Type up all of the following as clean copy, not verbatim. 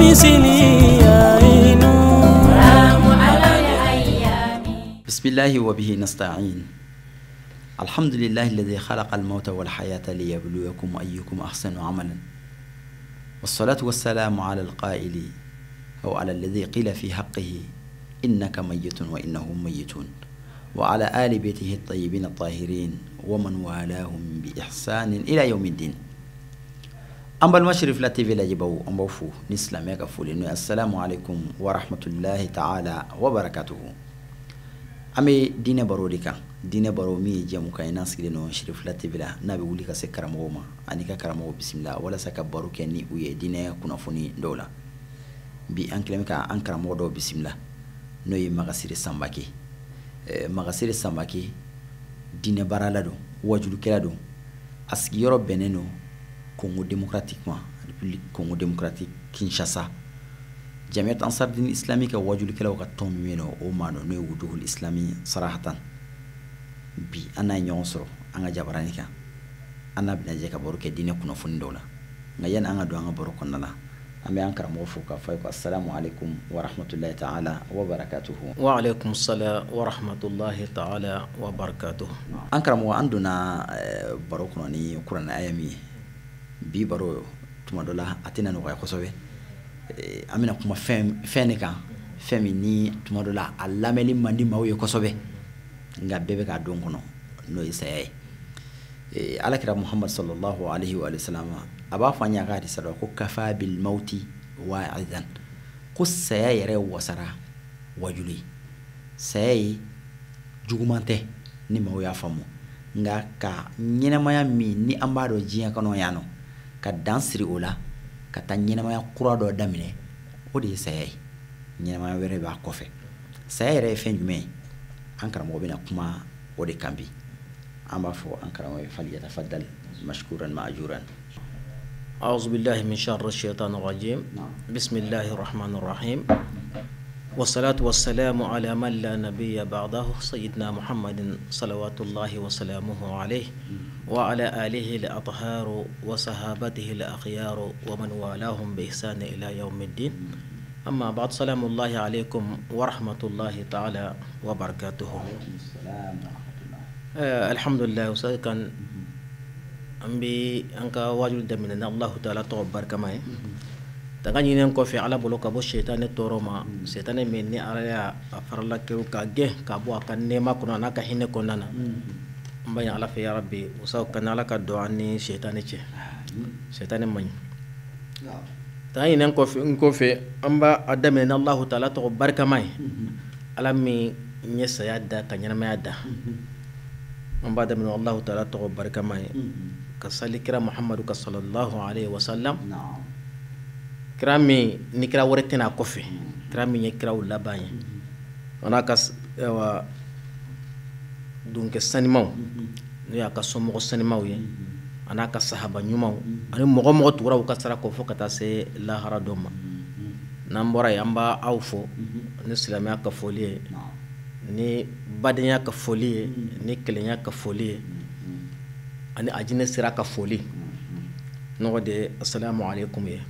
مثلي يعين على الأيام. بسم الله وبه نستعين. الحمد لله الذي خلق الموت والحياة ليبلوكم أيكم أحسن عملا، والصلاة والسلام على القائل أو على الذي قيل في حقه إنك ميت وإنهم ميتون، وعلى آل بيته الطيبين الطاهرين ومن والاهم بإحسان إلى يوم الدين. أما المشرف لا تيفي لا جبو أمبوفو نسلم يكفول إنه السلام عليكم ورحمة الله تعالى وبركاته. أمي دين بروديكا دين برومي جامو كاينا سكيلنو شريف لا تيفي لا نبي ولي كسكرمو ما أنيكا كرمو بسم الله ولا سكبرو كني ويا دين كنافوني دولا بي أنكلمكا أنكرمو دو بسم الله نوي مغسير سامباكي مغسير سامباكي دين برالادو وجلو كلادو أسكي يورو بنينو Congo démocratiquement, République Congo démocratique, Kinshasa. Jamiat Ansar Din Islamique a wajulu kala waka tomino o mano ne wuduhul islami sarahatan. Bi ana nyon soro anga jabaranika. Ana bina jeka boru ke dine kuno fundola. Ngayan anga do anga boru konnala. Ame ankara mo fuka fay ko assalamu alaikum wa rahmatullahi ta'ala wa barakatuhu. Wa alaikum assalam wa rahmatullahi ta'ala wa barakatuhu. Ankara mo anduna boru kuno ni Qur'an ayami. Bi baro tuma dola atina no ko sobe amina kuma fene kan femi ni tuma dola alameli mandi mawe ko sobe nga bebe ka don kono no isaye alakira Muhammad sallallahu alaihi wa sallam aba fanya ga di sado ko kafa bil mauti wa'idan ko saye yare wasara wajuli saye jugumante ni mawe afamu nga ka nyina maya mi ni ambado jiya kano yano ka dansiri ola ka ta ɲɛnamaya kura dɔ daminɛ o de ye saya ye ɲɛnamaya wɛrɛ b'a kɔfɛ saya yɛrɛ ye fɛn jumɛn ye an karamɔgɔ bɛna kuma o de kan bi an b'a fɔ an karamɔgɔ ye falyatafaddal mashkuran ma'juran. أعوذ بالله من شر الشيطان الرجيم. بسم الله الرحمن الرحيم، والصلاة والسلام على من لا نبي بعده سيدنا محمد صلوات الله وسلامه عليه وعلى آله الأطهار وصحابته الأخيار ومن والاهم بإحسان إلى يوم الدين. أما بعد، سلام الله عليكم ورحمة الله تعالى وبركاته. الحمد لله وسأل كان أمبي أنك واجد من الله تعالى تبارك معي tangani nen ko fi ala bolo ka bo shaytan toroma shaytan men ni ala afarla ke ka ge ka bo kan nema kuna naka hinne konana mbaya ala fi ya rabbi usaw kana ala ka do ani shaytan ce shaytan man tangani nen ko fi amba adame na allah taala to barka mai ala mi nyesa yadda kanyana ma yadda amba adame na allah taala to barka mai ka salikira muhammadu ka sallallahu alaihi wasallam kira min ni kira wɛrɛ tɛna kɔfɛ kira min ye kiraw laban ye ona ka dunkɛ sanimaw n'o y'a ka somɔgɔ sanimaw ye an'a ka sahaba ɲumanw ani mɔgɔ mɔgɔ tugura u ka sara kɔ fɔ ka taa se lahara dɔ ma n'an bɔra yen an b'a aw fɔ ni silamɛya ka foli ye ni badenya ka foli ye ni kelenya ka foli ye ani ajinɛ sira ka foli n'o de assalamu alaikum ye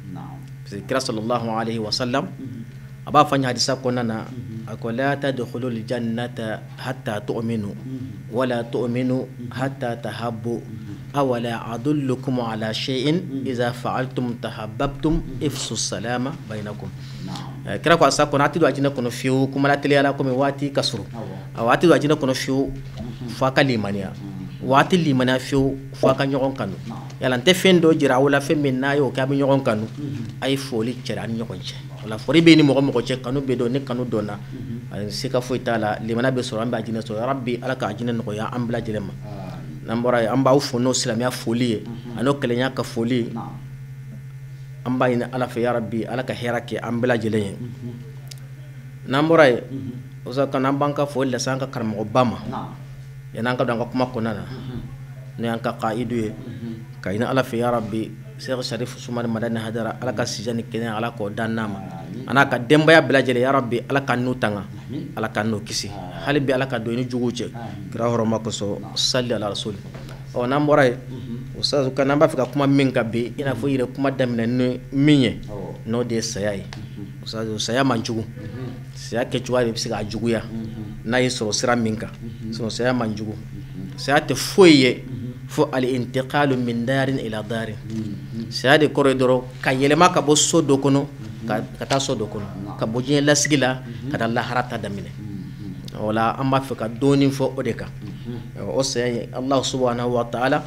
kira sallallahu alaihi wasallam aba fanya hadisa konana ako la tadkhulul jannata hatta tu'minu wala tu'minu hatta tahabbu awala adullukum ala shay'in idha fa'altum tahabbtum ifsu salama bainakum. Kira ko asa kono atido ajina kono fiu kuma la tele ala ko mi wati kasuru awati do ajina kono fiu fa kalimania wati limana fiu fa ka nyogon kanu yala nte fendo jira wala fe min na yo ka bi nyogon kanu ay foli cera an nyogon ce wala fori be ni mo ce kanu be do ne kanu dona sika fo itala limana be so amba ajina so rabbi ala ka ajina no ya ambla jelema nambora amba u fono islamia foli ano kelenya ka foli amba ina ala fe ya rabbi ala ka herake ambla jelen nambora oza kana banka foli la sanka karmo obama yananka danga kuma konana ne anka qaidu kaina ala fi ya rabbi Sheikh Sharif Sumar Madani Hadara ala ka sijani kene ala ko danama ana ka dembaya bilajele ya rabbi ala ka nutanga ala ka no kisi hali bi ala ka do ni juguce kira horoma ko so salli ala rasul o nambora ustaz kana ba fika kuma min ka be ina fo yire kuma damina no minye n'o de ye saya ye saya man jugu saya kɛcogoya de bɛ se k'a juguya n'a y'i sɔrɔ sira min kan saya man jugu saya tɛ foyi ye fo al-intiqalu min darin ila darin saya de kɔrɔ ye dɔrɔn ka yɛlɛma ka bɔ so dɔ kɔnɔ ka taa so dɔ kɔnɔ ka bɔ diɲɛ lasigi la ka taa lahara ta daminɛ o la an b'a fɛ ka dɔɔnin fɔ o de kan o saya ye Allah subhanahu wa ta'ala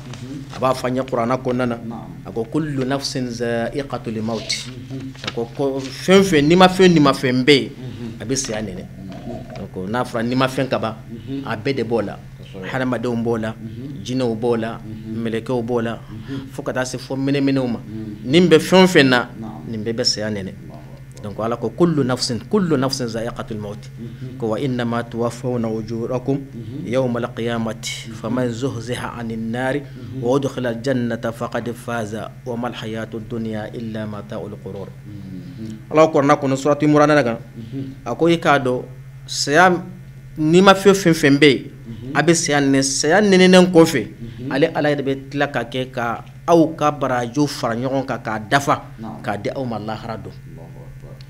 a b'a fɔ an ye kuranɛ kɔnɔna na a ko kullu nafsin za'iqatul maut a ko fɛn fɛn ni ma fɛn bɛ yen a bɛ saya nɛnɛ donc n'a fɔra ni ma fɛn ka ban a bɛɛ de b'o la hadamadenw b'o la jinɛw b'o la mɛlɛkɛw b'o la fo ka taa se fɔ mɛnɛmɛnɛw ma nin bɛ fɛn fɛn na nin bɛɛ bɛ saya nɛnɛ donc ala ko kullu nafsin za'iqatul maut ko wa innama tuwaffawna ujurakum yawmal qiyamati faman zuhziha 'anil nari wa udkhila al-jannata faqad faza wa mal hayatud dunya illa mata'ul qurur ala ko na kono surati imran daga akoy kado saya ni ma fɛn bɛ abe saya nenen kɔfɛ ale ala yɛrɛ bɛ tila ka kɛ ka aw ka barajo fara ɲɔgɔn kan k'a dafa k'a di aw ma lahara don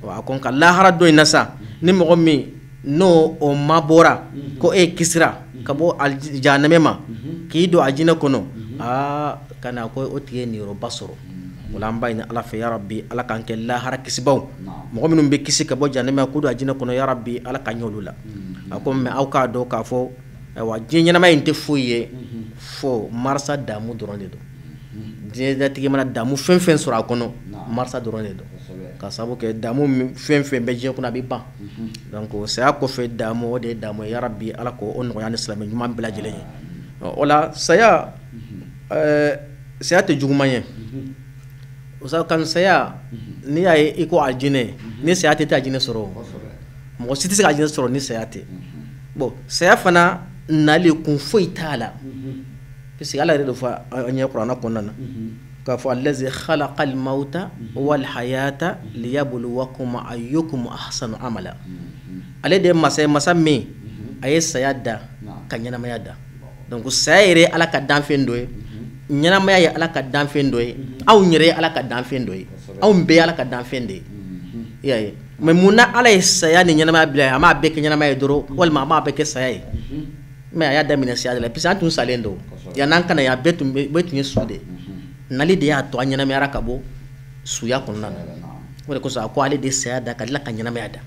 a ko nka lahara don in na sa ni mɔgɔ min n'o o mabɔra ko e kisira ka bɔ jahanɛmɛ ma k'i don a jinɛ kɔnɔ kana ko o tigi ye niyɔrɔba sɔrɔ o la an b'a ɲini ala fɛ ya rabbi ala k'an kɛ lahara kisibaw mɔgɔ minnu bɛ kisi ka bɔ jahanɛmɛ k'u don a jinɛ kɔnɔ ya rabbi ala ka ɲɛ olu la a ko mɛ aw k'a dɔn k'a fɔ ayiwa diɲɛ ɲɛnama in tɛ foyi ye fo marisa damu dɔrɔn de don diɲɛlatigi mana damu fɛn fɛn sɔrɔ a kɔnɔ marisa dɔrɔn de don ka sababu kɛ damu fɛn fɛn bɛ diɲɛ kɔnɔ a bɛ ban donc saya kɔfɛ damu o de ye damu ye ya rabbi ala ko o nɔgɔya ni silamɛ ɲuman bɛɛ lajɛlen ye o la saya tɛ juguman ye o sabu kan saya n'i y'a ye i ko aljinɛ ni saya tɛ aljinɛ sɔrɔ mɔgɔ si tɛ se ka aljinɛ sɔrɔ ni saya tɛ bon saya fana nali kun foyi t'a la parce que ala yɛrɛ de fɔ an ye kuranɛ kɔnɔna na k'a fɔ allazi khalaqal mauta wal hayata liyabluwakum ayyukum ahsanu amala ale de ye masa min a ye saya da ka ɲɛnamaya da donc saya yɛrɛ ye ala ka danfɛn dɔ ye ɲɛnamaya ye ala ka danfɛn dɔ ye anw yɛrɛ ye ala ka danfɛn dɔ ye anw bɛɛ ye ala ka danfɛn de ye i y'a ye mais mun na ala ye saya ni ɲɛnamaya bila ye a m'a bɛɛ kɛ ɲɛnamaya ye dɔrɔn walima a m'a bɛɛ kɛ saya ye mais a y'a daminɛ saya de la puisque an tun salen don yan'an kana yan bɛɛ tun ye su de nali de y'a to a ɲɛnamayara ka bɔ suya kɔnɔna na o de kosɔn a ko ale de saya da ka tila ka ɲɛnamaya da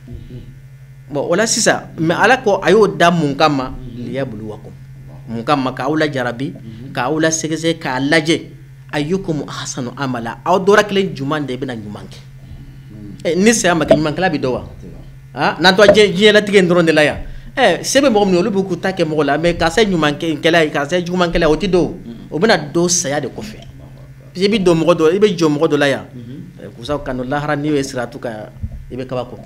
bon o la sisan mais ala ko a y'o da mun kama liyabluwakum mun kama k'aw lajarabi k'aw lasɛgɛsɛgɛ k'a lajɛ ayyukum ahsanu amala aw dɔra kelen juman de bɛna ɲuman kɛ ni saya ma kɛ ɲumankɛla bɛ dɔ wa n'an to diɲɛlatigɛ in dɔrɔn de la yan se bɛ mɔgɔ min olu bɛ k'u ta kɛ mɔgɔ la mais ka se ɲumankɛla ye ka se jugumankɛla o tɛ dɔw o bɛna dɔ saya de kɔfɛ i bɛ don mɔgɔ dɔ i bɛ jɔ mɔgɔ dɔ la yan kusa kanu lahara n'i ye siratu ka i bɛ kabako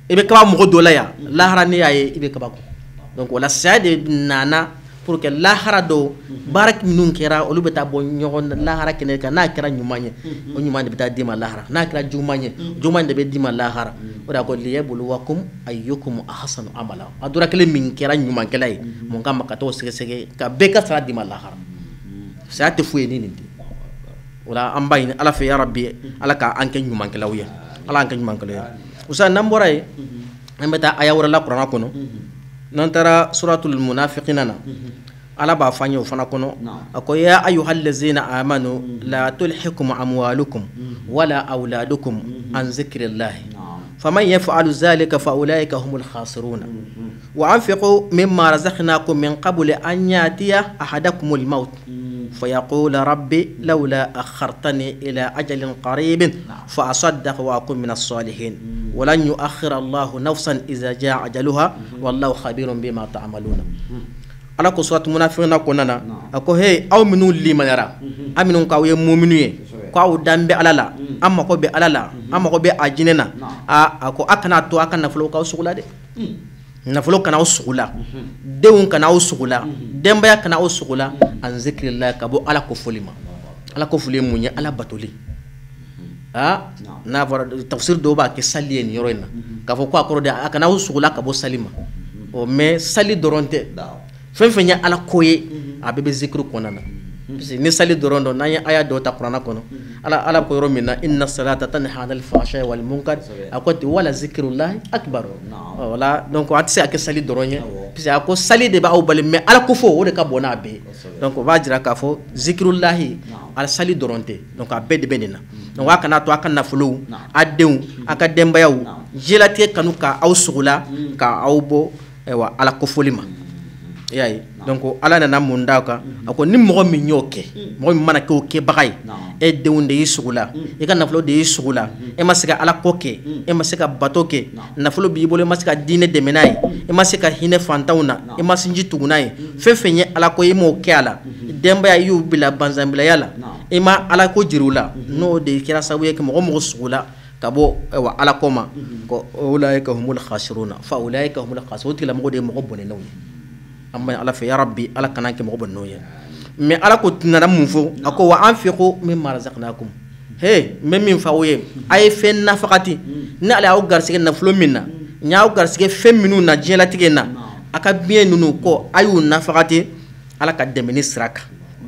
i bɛ kaba mɔgɔ dɔ la yan lahara n'i y'a ye i bɛ kabako donc o la saya de nana pour que lahara dɔw baara minnu kɛra olu bɛ taa bɔ ɲɔgɔn lahara kɛnɛ kan n'a kɛra ɲuman ye o ɲuman de bɛ taa d'i ma lahara n'a kɛra juguman ye juguman de bɛ d'i ma lahara o de la ko liyabluwakum ayyukum ahsanu amala a dɔra kelen min kɛra ɲumankɛla ye mun kama ka t'o sɛgɛsɛgɛ ka bɛɛ ka sara d'i ma lahara saya tɛ foyi ye ni nin tɛ o la an b'a ɲini ala fɛ ya rabbi ala k'an kɛ ɲumankɛlaw ye ala k'an kɛ ɲumankɛlaw ye o sa n'an bɔra yen an bɛ taa aya wɛrɛ la kuranɛ kɔnɔ n'an taara suratul munafiqina na ala b'a fɔ an ye o fana kɔnɔ a ko ya ayyuhal ladzina amanu la tulhikum amwalukum wala awladukum an zikrillahi faman yaf'alu dhalika fa ulaika humul khasirun wa anfiqu mimma razaqnakum min qabli an yatiya ahadakumul maut فيقول ربي لولا أخرتني إلى أجل قريب فأصدق وأكون من الصالحين ولن يؤخر الله نفسا إذا جاء أجلها والله خبير بما تعملون على قصة منافقين كوننا أكو هي أو منو اللي من يرى أمنون كاوي مؤمنين كاو دامبي على لا أما كو بي على لا أما كو بي أجننا أكو أكنا تو أكنا فلو كاو سغلا دي nafolo kana o sugula denw kana o sugula denbaya kana o sugula an zikrillah ka bɔ ala ko foli ma ala ko foli mun ye ala batoli n'a fɔra tafsir dɔw b'a kɛ sali ye nin yɔrɔ in na k'a fɔ ko a kɔrɔ de a kana o sugula ka bɔ sali ma mais sali dɔrɔn tɛ fɛn fɛn ye ala ko ye a bɛɛ bɛ zikiri kɔnɔna na ni sali doron do nan aya do ta qur'ana kono ala ko yoro minna inna salata tanha anil fahsha'i wal munkar akoti wala zikrullahi akbar wala donc atse ak sali doron ye puis ako sali de ba o bal mais ala ko fo o de ka bona be donc va dira ka fo zikrullahi al sali doronte donc a be de benina donc wa kana to akana fulu adew aka dembayaw jelate kanuka aw sugula ka awbo ewa ala ko folima yayi donc ala nana munda ka ako ni mo mi nyoke mo mana ko ke bagay e dewnde yisugula e kan naflo de yisugula e masika ala koke e masika batoke naflo bi bolo masika dine de menay e masika hine fantawna e masinji tugunay fefenye ala ko e mo ke ala demba ya yu bila banzambila yala e ma ala ko jirula no de kira sabu ke mo sugula kabo ewa ala koma ko ulaika humul khasiruna fa ulaika humul khasirun tila mo de mo bonne nawni amma ala fa ya rabbi ala kana ke mo bonno ya mais ala ko tinara mun fo ako wa anfiqu mimma razaqnakum he même min fawoye ay fen nafaqati na ala o garsige na flo minna nya o garsige fem minu na jela tigena aka bien nunu ko ayu nafaqati ala ka demeni siraka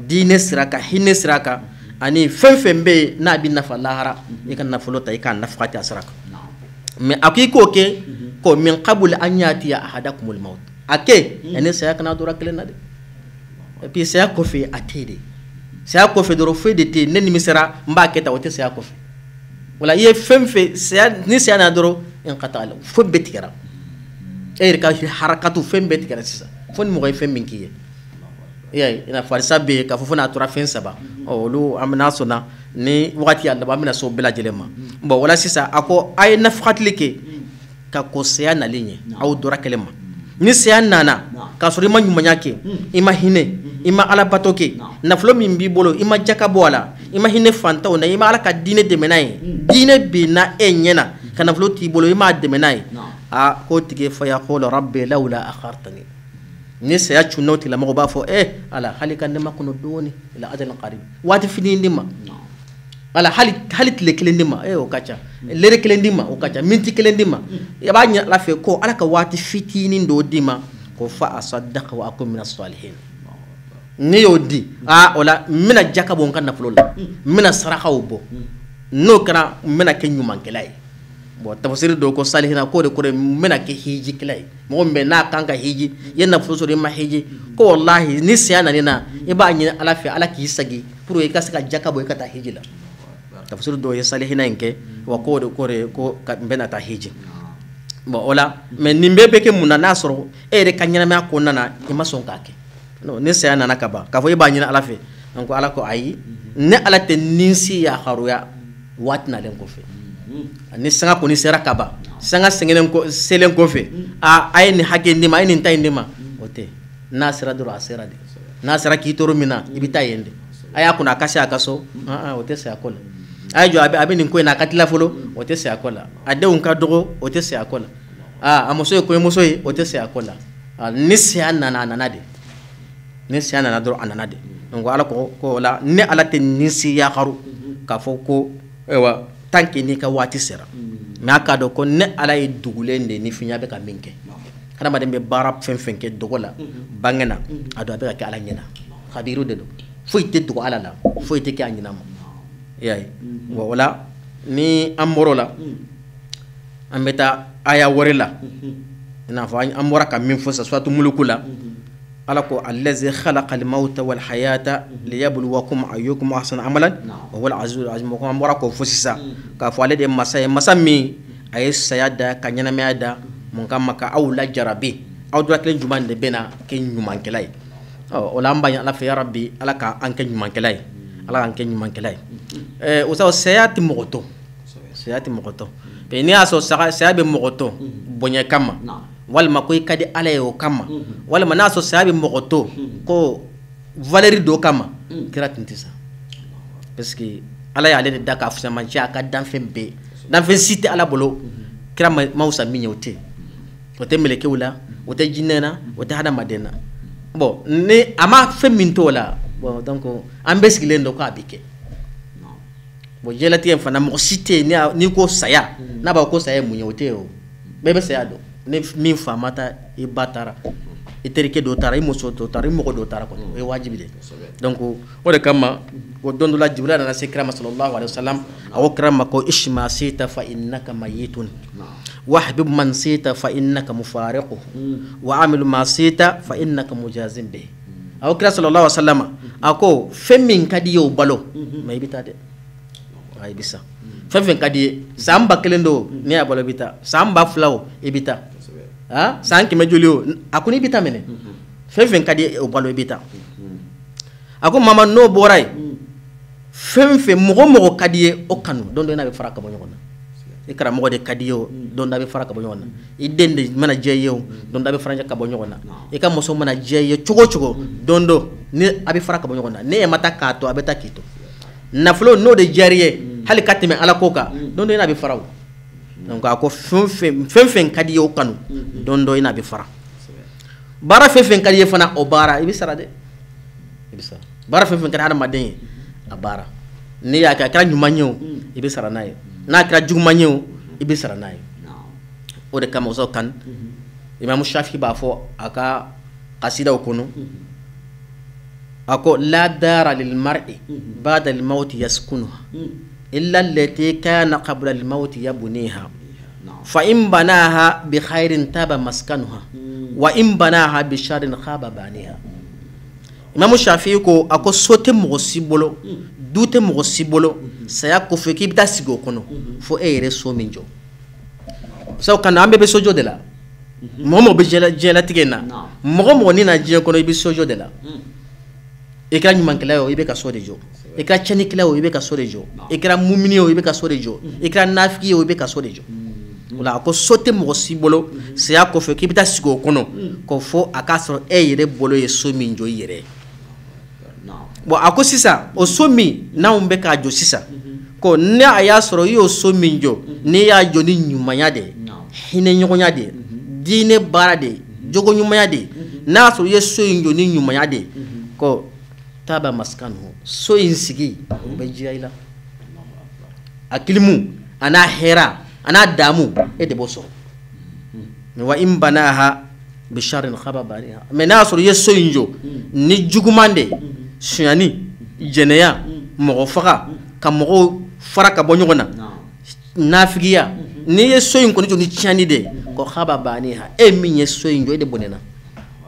dine siraka hinne siraka ani fem be na bi nafa lahara ikan naflo ta ikan nafaqati asraka mais akiko ke ko min qabl an yati ahadakumul maut ake ene saya kana dora kelena de et puis saya kofi atede saya kofi doro fe de te neni misera mba keta wote saya kofi wala ye femfe saya ni saya na doro en qatala fo betikara e ka harakatu fem betikara sisa fon mo fem minkiye yai ina farisa be ka fo na tora fen saba o lu amna sona ni wakati Allah ba mina so bela jelema bo wala sisa ako ay nafqatlike ka ko saya na linye au dora kelema ni saya nana ka sori ma nyuma nyake ima hine ima ala batoke na flo min bi bolo ima jaka bola ima hine fanta ona ima ala ka dine de menai dine bi na enyena kana flo ti bolo ima de menai a ko tige fa ya qul rabbi laula akhartani ni saya chunoti la mo ba fo ala halika ne makuno doni ila ajal qarib wati fini ndima ala halit le kelendima o kacha lere kelendima o kacha minti kelendima ya banya la fe ko ala ka wati fitini ndo dima ko fa asaddaq wa akum min as-salihin ni yodi ola mina jakabo kan na fulola mina sarakaw bo no kana mina ke nyuma kelay bo tafsir do ko salihina ko de ko mina ke hiji kelay mo be na kanka hiji yenna fuso de ma hiji ko wallahi ni siyana ni na e ba nyi ala fe ala ki sagi pour e kasaka jakabo e kata hiji la tafsir do salihina enke wa ko de ko mbena ta hiji bo ola men nimbe be ke munana soro e de kanyana ma ko nana e mason kake no ne saya nana kaba ka fo e ba nyina ala fe donc ala ko ayi ne ala te ninsi ya kharuya watna len ko fe ni sanga ko ni sera kaba sanga sengenen ko selen ko fe ay ni hage ndima ay ni tay ndima ote nasira duro asira de nasira ki toro mina ibita yende aya kuna kasha akaso ote se akola ay jo abi ni ko na katila folo ote se akola ade un ka dogo ote se akola amoso ko emoso ote se akola ni se anana de ni se anana duro anana de donc ala ko la ne ala te nisi ya kharu ka fo ko ewa tanki ni ka wati sera ma ka do ko ne ala e dugulende ni finya be ka minke kana ma dembe barab fenke dogola bangena ado be ka ala nyina khabiru de do foyte dugo ala la foyte ki anyina mo yayi wala ni amorola ambeta aya worela ina fa amora ka min fosa swatu mulukula ala ko allazi khalaqa al-mauta wal hayata liyabluwakum ayyukum ahsanu amalan wa huwa al-azizul azim ko amora ko fosisa ka fo ale de masami ay sayada kanyana meada mun kam maka awla jarabi aw do aklen juman de bena ke nyuman kelay o lamba ya la fi rabbi ala ka anke nyuman kelay ala anke nyuman kelay usaw sayati mogoto pe ni aso sayabe mogoto bonya kama wal makoy kadi ala yo kama wal manaso sayabe mogoto ko valeri do kama kira tintisa parce que ala ya le daka afsa man ka dan fembe dan fe cité ala bolo kira mausa minyote wote meleke wala wote jinena wote hada madena bon ne ama femintola bon donc ambeski ndo ka bike bo jelati en fana mo cité ni ko saya na ba ko saya munyote o bebe saya do ne min famata e batara iterike do tara imoso do tara imogo do tara ko e wajibi de donc o de kama o dondo la jibril na sekra sallallahu alaihi wasallam aw krama ko ishma sita fa innaka mayitun wahbib man sita fa innaka mufariquhu wa amil ma sita fa innaka mujazim bi aw kra sallallahu alaihi wasallam ako femmin kadiyo balo may bita de ay bisa femmin kadiye samba kelendo ne abalo bita samba flaw e bita ha sanki majulio akuni bita mene femmin kadiye o balo e bita ako mama no boray femfe mogo kadiye o kanu don do na be faraka bo nyona ikara mogo de kadiyo don da be faraka bo nyona idende mana jeyo don da be faranja ka bo nyona ika moso mana jeyo chogo don do ni abi faraka bo nyona ne mata kato abeta kito naflo no de jariye hali katime ala koka don do ina be faraw donc ako femfe kadiyo kanu don do ina be fara bara femfe kadiye fana o bara ibi sara de ibi sara bara femfe kadiye ada maden abara ni ya ka kra nyumanyo ibi sara naye na kra jugumanyo ibi sara naye o de kama so kan imam shafi ba fo aka qasida kono ako la dara lil mar'i ba'da al maut yaskunuha illa allati kana qabla al maut yabniha fa in banaha bi khairin taba maskanuha wa in banaha bi sharrin khaba baniha imam shafi ko ako sote mo sibolo dute mo sibolo saya ko fe ki bita sigo kono fo ere so minjo so kana ambe be sojo de la momo be jela tigena mo ni na je kono be sojo de la ikra nyuman klayo ibe ka sode jo ikra chani klayo ibe ka sode jo ikra mumini yo ibe ka sode jo ikra nafiki yo ibe ka sode jo wala ko sote mo sibolo saya ko fe ki bita sigo kono ko fo akasro ere bolo ye so minjo yere bo ako sisa o somi na umbe ka jo sisa ko ne aya soro yo somi jo ne ya jo ni nyumanya de hine nyonya de dine bara de jogo nyumanya de na so ye so njo ni nyumanya de ko taba maskanu so insigi be jiaila akilimu ana hera ana damu e de boso wa imbanaha bi sharrin khababaniha me na so ye so njo ni jugumande suyani jeneya mogo faga ka mogo faraka bo nyogona nafigiya ni ye soyin ko ni tiani de ko khaba baniha e min ye soyin jo de bonena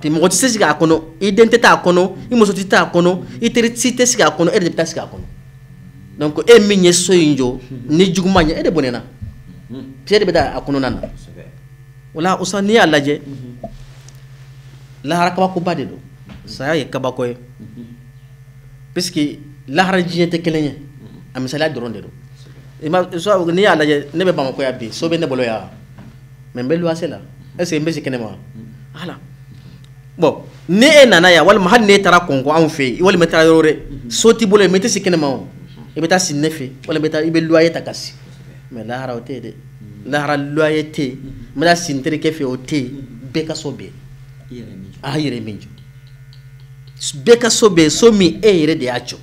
ti mogo ti sesiga kono identité kono i moso ti ta kono i teritsite siga kono e de ta siga kono donc e min ye soyin jo ni jugumanya e de bonena pierre beda akono nana wala usani alaje la haraka ko bade do saya ye kabako parce que lahara jiyete kelenye amisala doronde do ima so ni ala je ne be bamako ya bi so be ne bolo ya membe lu asela est ce mbesi kenema ala bon ne enana ya wal mahal ne tara konko an fe wal metara yore soti bolo mete se kenema o e beta sinnefe wala beta ibe lu ayeta kasi mais lahara o te de lahara lu ayete mala sintere ke fe o te be ka so be yere minjo beka sobe somi e yere de acho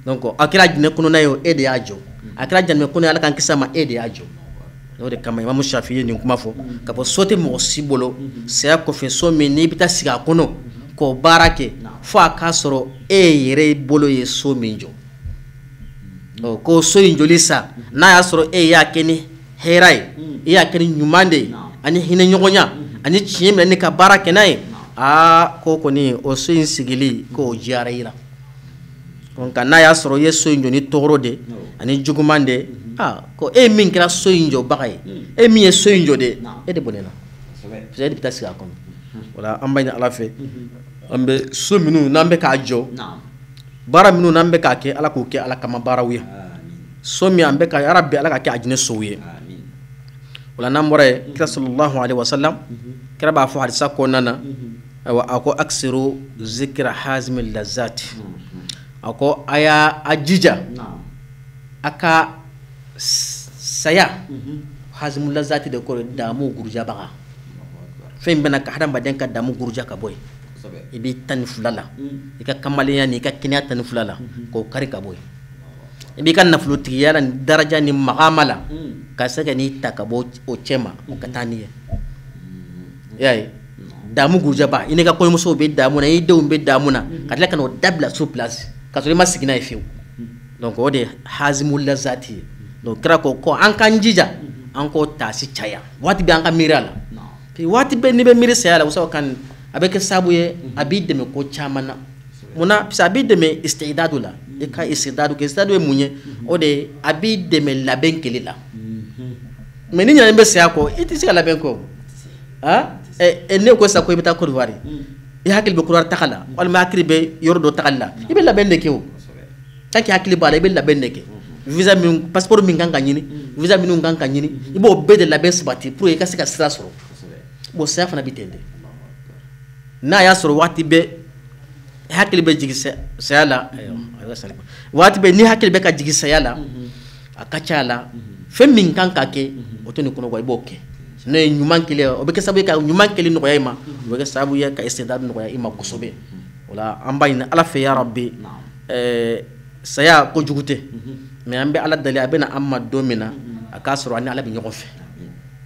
donc akira jine kuno nayo e de ajo akira janme kuno ala kan kisama e de ajo no de kama imam shafi'i ni kuma fo ka bo sote mo sibolo se ko fe somi ni bita siga kuno ko barake fo aka soro e yere bolo ye somi njo ko so injolisa na ya soro e ya keni herai ya keni nyumande ani hine nyogonya ani chiemle ni ka barake nae ko ni o so insigili ko jaraira on kana ya soro ye so injo ni toro de ani jugumande ko e min kira so injo bagay e mi ye so injo de e de bonena c'est de pitasi akon wala ambayna ala fe ambe so minu nambe ka jo bara minu nambe ka ke ala ko ke ala kama barawiya so mi ambe ka rabbi ala ka ke ajine sowiye wala namore kira sallallahu alaihi wasallam kira ba fo hadisa ko nana ako aksiru zikra hazimil lazati ako aya ajija aka saya hazimul lazati de ko damu gurja baga fem bana ka hadam baden ka damu gurja ka boy ibi tan fulala ika kamaliya ni ka kinya tan fulala ko kari ka boy ibi kan na fluti yala daraja ni magamala ka saka ni takabo o chema ka taniye yayi damu gurjaba ine ka ko muso be damu na ide be damu na kadla kan o dabla sur place ka so ma sigina fiu donc o de hazimul lazati donc kra ko an kan jija an ko tasi chaya wati be an ka mirala pi wati be ni be miri sayala usaw kan abeke sabuye abide me ko chamana muna pisa abide me istidadula e ka istidadu ke istidadu e munye o de abide me laben kelila mais ni nyane be saya ko iti sika laben ko ha ne ko sa ko bita ko wari e hakil be kurar takala wal makri be yordo takalla ibe laben de kewo taki hakil bala ibe laben de ke visa min passeport min ganga nyini visa min ganga nyini ibo be de laben sabati pour e ka sika sira soro bo sa fana bitende na ya soro wati be hakil be jigi sayala wati be ni hakil be ka jigi sayala akachala fem min kan kake otoni kuno ko iboke ne nyuman kile obeke sabu ka nyuman kile no yima obeke sabu ya ka istidad no ya ima kusobe wala ambayna ala fe ya rabbi saya ko jugute me ambe ala dali abena amma domina akasro ani ala bi nyofe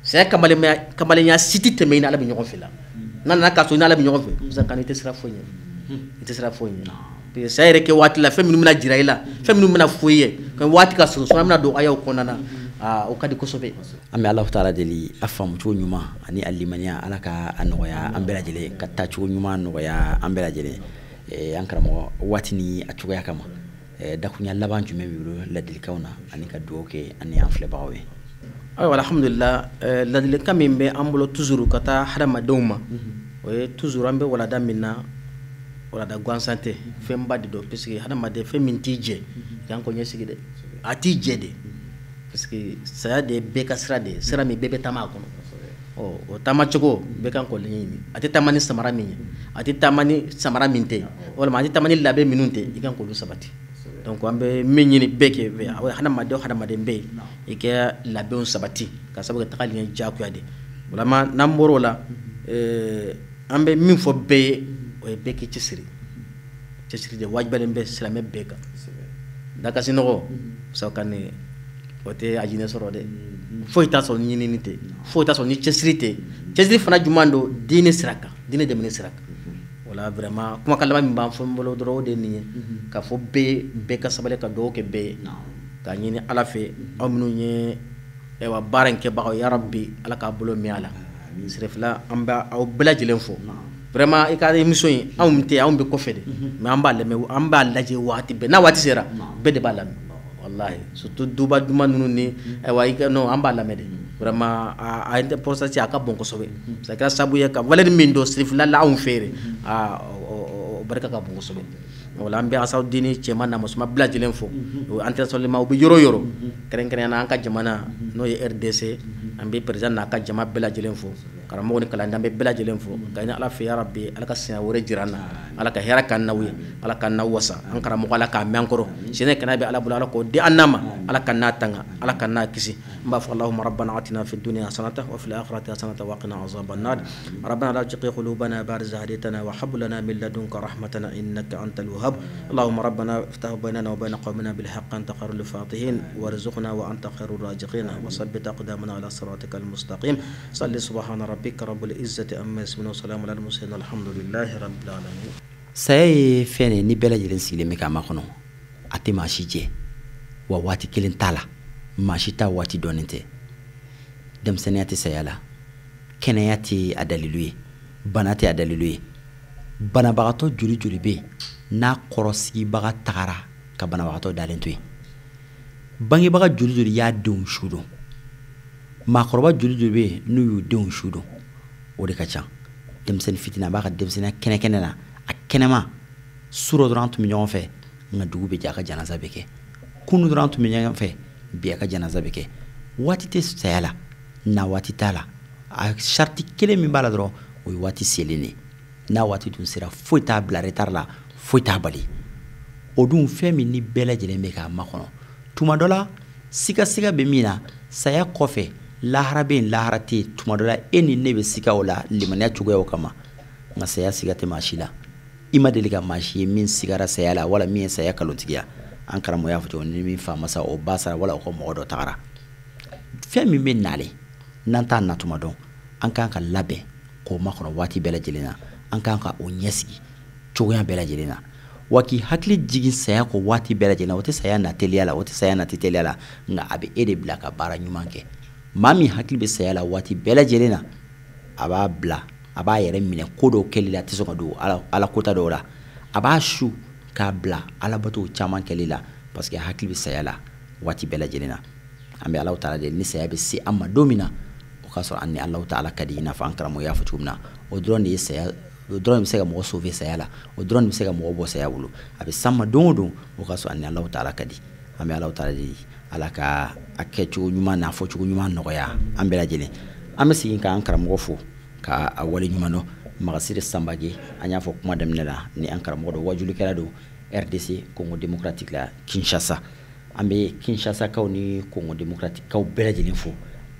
saya kamale nya siti teme ina ala bi nyofe la nana ka so ina ala bi nyofe zakanite sira fonye ite sira fonye pe saya reke wati la fem mina jiraila fem mina foye kan wati ka so mina do ayaw konana o kadi kosobe ambe Allah taala deli afam to nyuma ani alimania alaka anoya ambela jele katta to nyuma noya ambela jele ankara mo watini atuya kama da kunya laban jume biuro la dil kauna ani ka doke ani anfle bawe ay alhamdulillah la dil kamimbe ambulo toujours kata harama dawma o toujours ambe wala da minna wala da gwan santé femba di do puisque harama de femintije yanko nyesigi de atije de parce que ça de beka sira de sira mi bebe tama kono o tama chogo beka ko lini ati tamani samara minye ati tamani samara minte wala ma ati tamani labe minunte ikan ko lu sabati donc ambe minyi ni beke be hana made be ike labe on sabati ka sabu ka takali jaku yade wala ma namboro la ambe min fo be o beke chisiri de wajbale be sira me beka daka sinogo so kanne ote ajine soro de foita so nyini nite foita so ni chesrite chesri fana jumando dine siraka dine de mene siraka wala vraiment kuma kalama mi ban fo mbolo doro de ni ka fo be ka sabale ka do ke be ka nyini ala fe amnu nye e wa baranke ba ya rabbi ala ka bolo mi ala sirefla amba aw bela jilen fo vraiment e ka émission yi amte ambe ko fede mais amba laje wati be na wati sera be de balam wallahi surtout duba duma nunu ni e wa no amba la mede vraiment a inte pour ça ci aka bon ko sobe ça ka sabu ya ka valer min do srif la la on fere baraka ka bon ko sobe wala ambe asaw dini ci man na musuma blaje len fo ante solima bi yoro kren na anka jamana no ye RDC ambe president na ka jama blaje len fo karamo ni kala ndambe blaje len fo kayna ala fi ya rabbi ala ka sina wore jirana ala ka hera kan nawi ala kan nawasa an karamo ala ka menkoro sine kana be ala bulala ko di annama ala kan natanga ala kan na kisi mba fa allahumma rabbana atina fid dunya hasanatan wa fil akhirati hasanatan wa qina azaban nar rabbana la tuzigh qulubana ba'da idh hadaytana wa hab lana min ladunka rahmatan innaka antal wahhab اللهم ربنا افتح بيننا وبين قومنا بالحق أنت خير الفاتحين وارزقنا وأنت خير الرازقين وثبت أقدامنا على صراطك المستقيم صل سبحان ربك رب العزة أما يصفون وسلام على المرسلين الحمد لله رب العالمين say fene ni bela jilen sile me kama kono ate mashije wa wati kilin tala mashita wati donente dem senati sayala kenayati adaliluye banati adaliluye bana bagato juri be na korosi baga tagara ka bana bagato dalentoy bangi baga juri ya don shudo makoroba juri be nu yu don shudo o de ka ca dem sen fitina baga dem sen kene na a kenema suro 30 millions fe nga dugu be jaka janaza beke kunu 30 millions fe bi aka janaza beke wati te sayala na wati tala a sharti kele mi bala dro o wati selene na wati dun sira foi ta bla retard la foi ta bali o dun femi ni bela jele me ka makono tuma dola sika be mina saya kofe laharabe laharati tuma dola eni nebe sika wala limanya chugo kama nga saya siga te mashila ima deliga mashi min sigara sayala wala min saya kalontigiya an karamo ya fito ni min fa masa o basara wala ko modo tagara femi min nale nanta natuma don an kan ka labe k'o makɔnɔ waati bɛɛ lajɛlen na an kan ka o ɲɛsigi cogoya bɛɛ lajɛlen na wa k'i hakili jigin saya kɔ waati bɛɛ lajɛlen na o tɛ saya na teliya la o tɛ saya na tɛ teliya la nka a bɛ e de bila ka baara ɲuman kɛ maa min hakili bɛ saya la waati bɛɛ lajɛlen na a b'a bila a b'a yɛrɛ minɛ ko dɔw kɛli la a tɛ sɔn ka don ala kota dɔw la a b'a su k'a bila alabato caman kɛli la parce que a hakili bɛ saya la waati bɛɛ lajɛlen na an bɛ Alahu taala deli ni saya bɛ se an ma don min na o k'a sɔrɔ an ni Alahu taala ka di i n'a fɔ an karamɔgɔ y'a fɔ cogo min na o dɔrɔn de ye saya o dɔrɔn de bɛ se ka mɔgɔ sauver saya la o dɔrɔn de bɛ se ka mɔgɔ bɔ saya bolo a bɛ s'an ma don o don o k'a sɔrɔ an ni Alahu taala ka di an bɛ Alahu taala deli ala ka a kɛcogo ɲuman n'a fɔcogo ɲuman nɔgɔya an bɛɛ lajɛlen an bɛ segin k'an karamɔgɔ fo ka a wale ɲuman dɔn Magasire Sanbage an y'a fɔ kuma daminɛ la ni an karamɔgɔ dɔ wajulikɛla don RDC Congo démocratique la Kinshasa an bɛ Kinshasakaw ni Congo démocratique kaw bɛɛ lajɛlen fo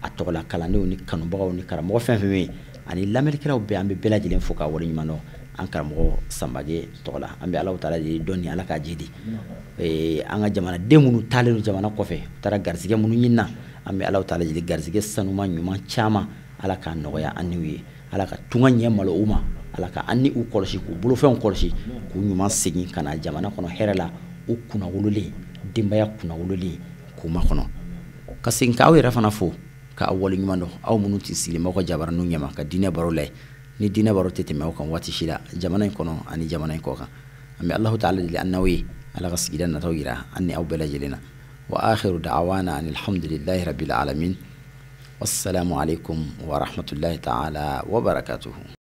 a tɔgɔla kalandenw ni kanubagaw ni karamɔgɔ fɛn fɛn bɛ ani lamɛnnikɛlaw bɛɛ an bɛ bɛɛ lajɛlen fo k'a wale ɲuman dɔn an karamɔgɔ Sanbage tɔgɔla an bɛ Alahu taala de dɔn ni ala k'a jidi an ka jamanaden minnu taalen don jamana kɔfɛ u taara garizigɛ minnu ɲini na an bɛ Alahu taala de garizigɛ sanuma ɲuman caman ala k'a nɔgɔya an n'u ye ala ka tunga ɲɛ malo u ma ala ka an ni u kɔlɔsi k'u bolofɛnw kɔlɔsi k'u ɲuman segin ka na jamana kɔnɔ hɛrɛ la u kunna wololen denbaya kunna wololen k'u makɔnɔ ka segin k'aw yɛrɛ fana fo k'aw wale ɲuman dɔn aw minnu tɛ sigilen b'aw ka jabaraninw ɲɛma ka diinɛ baro layɛ ni diinɛ baro tɛ tɛmɛ aw kan waati si la jamana in kɔnɔ ani jamana in kɔ kan an bɛ Alahu taala deli an n'aw ye ala ka sigida nataw yira an ni aw bɛɛ lajɛlen na wa akhiru da'awana anil hamdulillahi rabbil alamin wassalamu alaikum wa rahmatullahi ta'ala wa barakatuhu.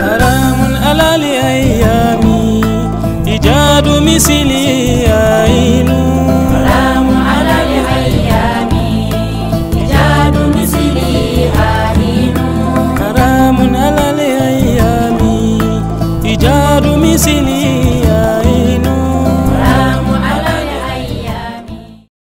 حرام على الأيام إيجاد مثلي